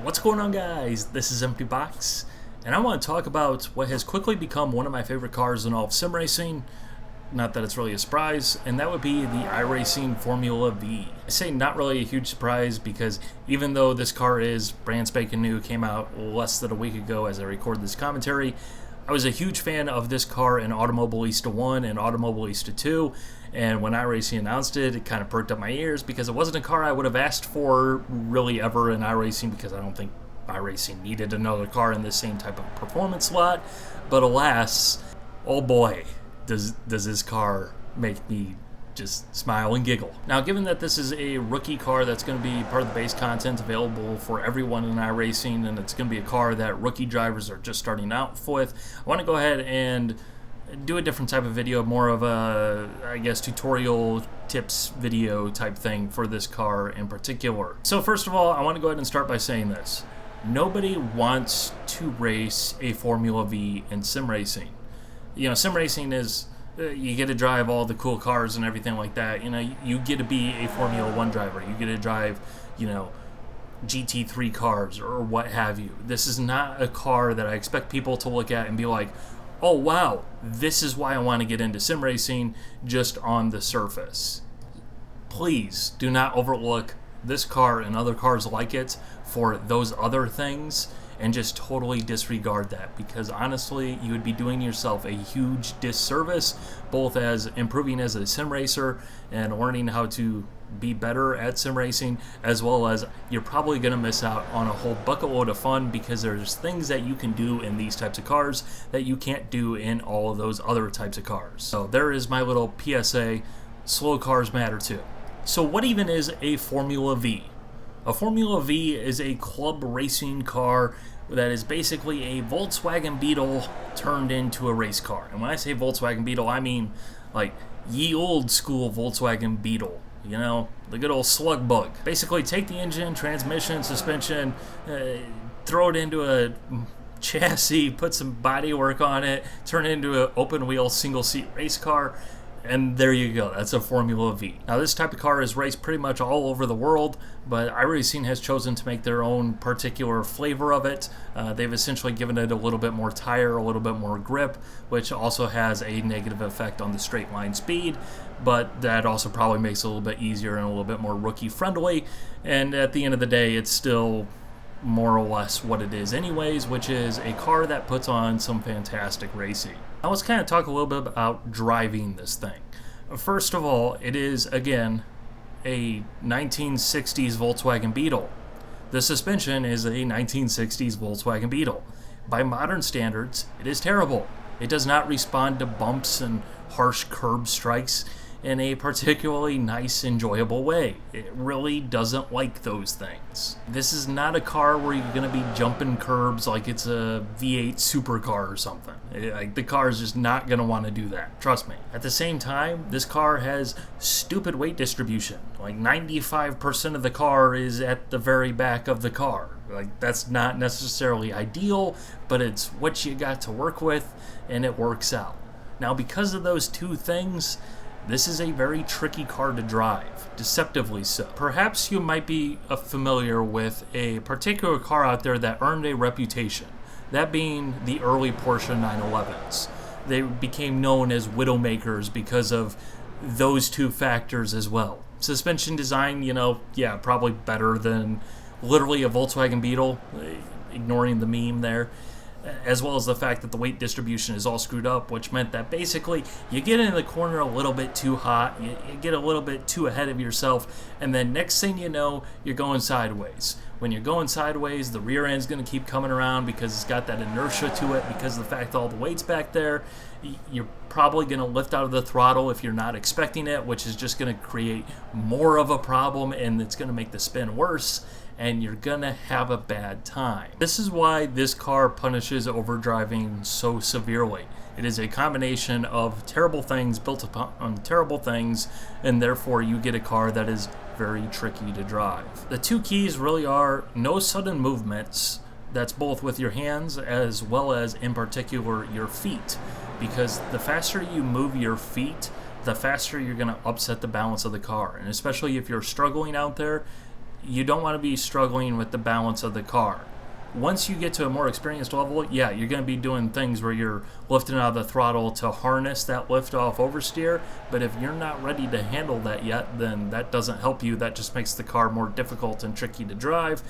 What's going on, guys? This is Empty Box, and I want to talk about what has quickly become one of my favorite cars in all of sim racing. Not that it's really a surprise, and that would be the iRacing Formula V. I say not really a huge surprise because even though this car is brand spanking new, came out less than a week ago as I record this commentary, I was a huge fan of this car in Automobilista 1 and Automobilista 2, and when iRacing announced it, it kind of perked up my ears because it wasn't a car I would have asked for really ever in iRacing because I don't think iRacing needed another car in the same type of performance slot. But alas, oh boy, does this car make me just smile and giggle. Now, given that this is a rookie car that's going to be part of the base content available for everyone in iRacing, and it's going to be a car that rookie drivers are just starting out with, I want to go ahead and do a different type of video, more of a, I guess, tutorial tips video type thing for this car in particular. So first of all, I want to go ahead and start by saying this. Nobody wants to race a Formula V in sim racing. You know, sim racing is, you get to drive all the cool cars and everything like that. You know, you get to be a Formula 1 driver. You get to drive, you know, GT3 cars or what have you. This is not a car that I expect people to look at and be like, oh wow, this is why I want to get into sim racing just on the surface. Please do not overlook this car and other cars like it for those other things and just totally disregard that, because honestly you would be doing yourself a huge disservice, both as improving as a sim racer and learning how to be better at sim racing, as well as you're probably going to miss out on a whole bucket load of fun because there's things that you can do in these types of cars that you can't do in all of those other types of cars. So there is my little PSA, slow cars matter too. So what even is a Formula V? A Formula V is a club racing car that is basically a Volkswagen Beetle turned into a race car. And when I say Volkswagen Beetle, I mean like ye old school Volkswagen Beetle. You know, the good old slug bug. Basically take the engine, transmission, suspension, throw it into a chassis, put some body work on it, turn it into an open wheel single seat race car, and there you go. That's a Formula V. Now, this type of car is raced pretty much all over the world, but iRacing has chosen to make their own particular flavor of it. They've essentially given it a little bit more tire, a little bit more grip, which also has a negative effect on the straight line speed, but that also probably makes it a little bit easier and a little bit more rookie friendly. And at the end of the day, it's still more or less what it is anyways, which is a car that puts on some fantastic racing. Now let's kind of talk a little bit about driving this thing. First of all, it is, again, a 1960s Volkswagen Beetle. The suspension is a 1960s Volkswagen Beetle. By modern standards, it is terrible. It does not respond to bumps and harsh curb strikes in a particularly nice, enjoyable way. It really doesn't like those things. This is not a car where you're going to be jumping curbs like it's a V8 supercar or something. The car is just not going to want to do that, trust me. At the same time, this car has stupid weight distribution. Like 95% of the car is at the very back of the car. Like, that's not necessarily ideal, but it's what you got to work with, and it works out. Now, because of those two things, this is a very tricky car to drive, deceptively so. Perhaps you might be familiar with a particular car out there that earned a reputation, that being the early Porsche 911s. They became known as Widowmakers because of those two factors as well. Suspension design, you know, yeah, probably better than literally a Volkswagen Beetle, ignoring the meme there, as well as the fact that the weight distribution is all screwed up, which meant that basically you get in the corner a little bit too hot, you get a little bit too ahead of yourself, and then next thing you know, you're going sideways. When you're going sideways, the rear end's going to keep coming around because it's got that inertia to it, because of the fact that all the weight's back there. You're probably going to lift out of the throttle if you're not expecting it, which is just going to create more of a problem, and it's going to make the spin worse, and you're gonna have a bad time. This is why this car punishes overdriving so severely. It is a combination of terrible things built upon terrible things, and therefore you get a car that is very tricky to drive. The two keys really are no sudden movements. That's both with your hands as well as, in particular, your feet. Because the faster you move your feet, the faster you're going to upset the balance of the car. And especially if you're struggling out there, you don't want to be struggling with the balance of the car. Once you get to a more experienced level, yeah, you're going to be doing things where you're lifting out of the throttle to harness that lift-off oversteer, but if you're not ready to handle that yet, then that doesn't help you. That just makes the car more difficult and tricky to drive,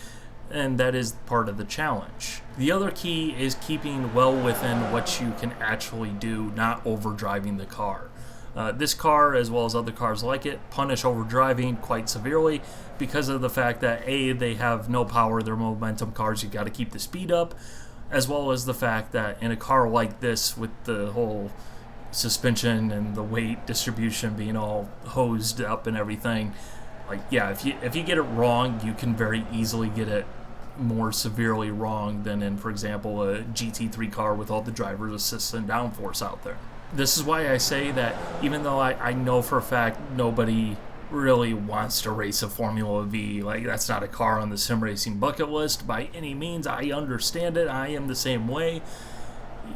and that is part of the challenge. The other key is keeping well within what you can actually do, not overdriving the car. This car, as well as other cars like it, punish overdriving quite severely because of the fact that A, they have no power, they're momentum cars, you got to keep the speed up, as well as the fact that in a car like this, with the whole suspension and the weight distribution being all hosed up and everything, like, yeah, if you get it wrong, you can very easily get it more severely wrong than in, for example, a GT3 car with all the driver's assist and downforce out there. This is why I say that even though I know for a fact nobody really wants to race a Formula V, like, that's not a car on the sim racing bucket list by any means. I understand it. I am the same way.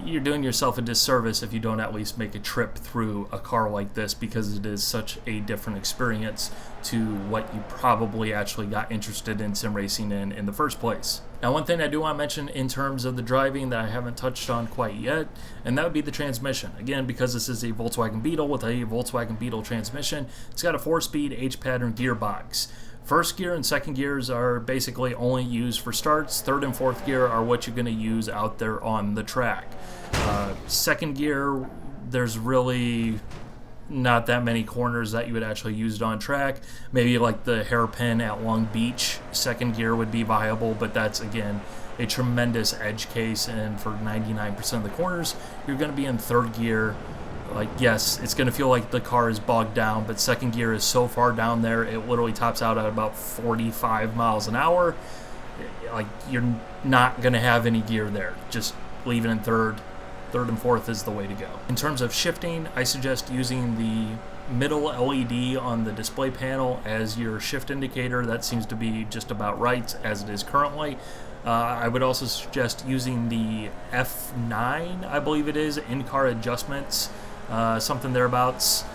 You're doing yourself a disservice if you don't at least make a trip through a car like this, because it is such a different experience to what you probably actually got interested in sim racing in the first place. Now, one thing I do want to mention in terms of the driving that I haven't touched on quite yet, and that would be the transmission. Again, because this is a Volkswagen Beetle with a Volkswagen Beetle transmission, it's got a 4-speed H-pattern gearbox. First gear and second gears are basically only used for starts. Third and fourth gear are what you're going to use out there on the track. Second gear, there's really not that many corners that you would actually use it on track. Maybe like the hairpin at Long Beach, second gear would be viable, but that's, again, a tremendous edge case, and for 99% of the corners, you're going to be in third gear. Like, yes, it's going to feel like the car is bogged down, but second gear is so far down there, it literally tops out at about 45 miles an hour. Like, you're not going to have any gear there. Just leave it in third. Third and fourth is the way to go. In terms of shifting, I suggest using the middle LED on the display panel as your shift indicator. That seems to be just about right as it is currently. I would also suggest using the F9, I believe it is, in-car adjustments, something thereabouts.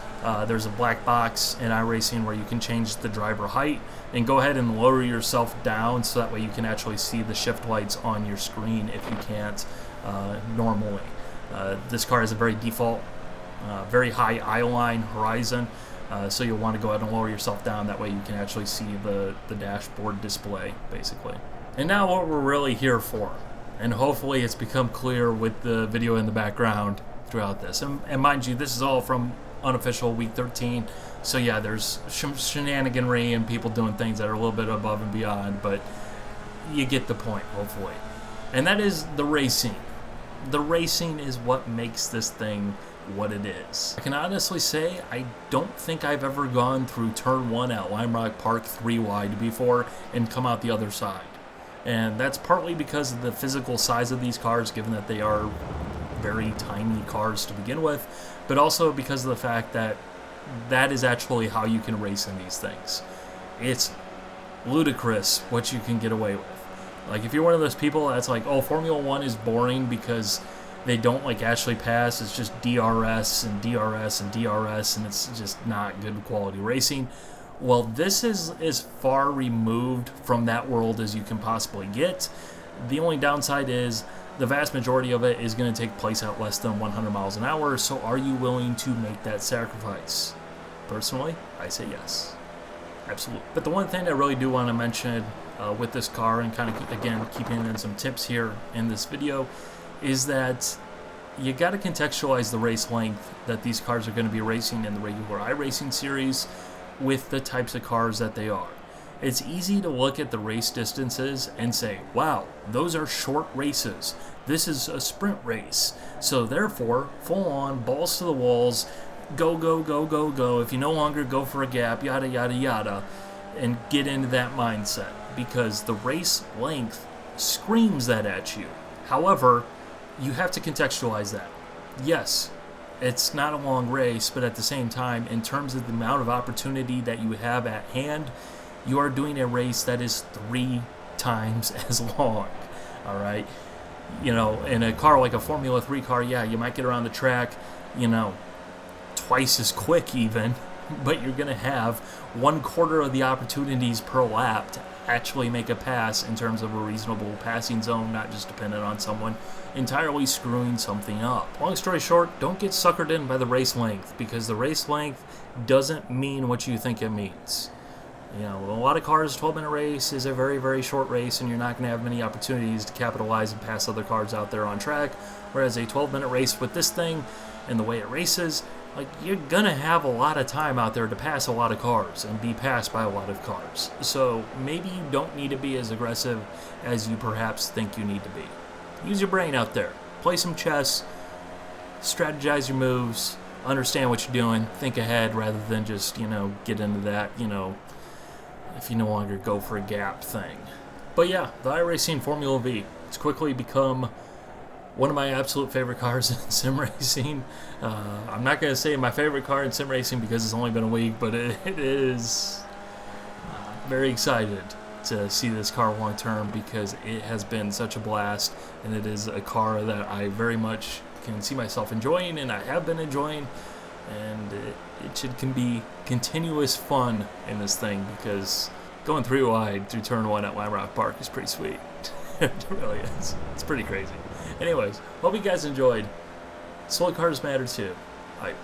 There's a black box in iRacing where you can change the driver height, and go ahead and lower yourself down so that way you can actually see the shift lights on your screen if you can't normally. This car has a very default, very high eye line horizon, so you'll want to go ahead and lower yourself down. That way you can actually see the dashboard display, basically. And now what we're really here for, and hopefully it's become clear with the video in the background throughout this. And mind you, this is all from unofficial week 13, so yeah, there's shenaniganry and people doing things that are a little bit above and beyond, but you get the point, hopefully. And that is the racing. The racing is what makes this thing what it is. I can honestly say I don't think I've ever gone through turn 1 at Lime Rock Park 3 wide before and come out the other side. And that's partly because of the physical size of these cars, given that they are very tiny cars to begin with, but also because of the fact that that is actually how you can race in these things. It's ludicrous what you can get away with. Like, if you're one of those people that's like, oh, Formula 1 is boring because they don't, like, actually pass, it's just DRS and DRS and DRS, and it's just not good quality racing. Well, this is as far removed from that world as you can possibly get. The only downside is the vast majority of it is going to take place at less than 100 miles an hour, so are you willing to make that sacrifice? Personally, I say yes. Absolutely. But the one thing I really do want to mention with this car, and kind of, again, keeping in some tips here in this video, is that you got to contextualize the race length that these cars are going to be racing in the regular iRacing series with the types of cars that they are. It's easy to look at the race distances and say, wow, those are short races. This is a sprint race. So therefore, full on, balls to the walls, go, go, go, go, go. If you no longer go for a gap, yada, yada, yada, and get into that mindset, because the race length screams that at you. However, you have to contextualize that. Yes, it's not a long race, but at the same time, in terms of the amount of opportunity that you have at hand, you are doing a race that is 3 times as long. All right, you know, in a car like a Formula 3 car, yeah, you might get around the track, you know, twice as quick even, but you're going to have 1/4 of the opportunities per lap actually make a pass in terms of a reasonable passing zone, not just dependent on someone entirely screwing something up. Long story short, don't get suckered in by the race length, because the race length doesn't mean what you think it means. You know, a lot of cars, 12-minute race is a very, very short race, and you're not going to have many opportunities to capitalize and pass other cars out there on track. Whereas a 12-minute race with this thing and the way it races, like, you're going to have a lot of time out there to pass a lot of cars and be passed by a lot of cars. So maybe you don't need to be as aggressive as you perhaps think you need to be. Use your brain out there. Play some chess. Strategize your moves. Understand what you're doing. Think ahead rather than just, get into that, if you no longer go for a gap thing. But yeah, the iRacing Formula V. It's quickly become one of my absolute favorite cars in sim racing. I'm not going to say my favorite car in sim racing because it's only been a week, but it is very excited to see this car long term because it has been such a blast, and it is a car that I very much can see myself enjoying, and I have been enjoying, and it can be continuous fun in this thing because going 3 wide through turn 1 at Lime Rock Park is pretty sweet. It really is. It's pretty crazy. Anyways, hope you guys enjoyed. Slow cars matter too. Bye.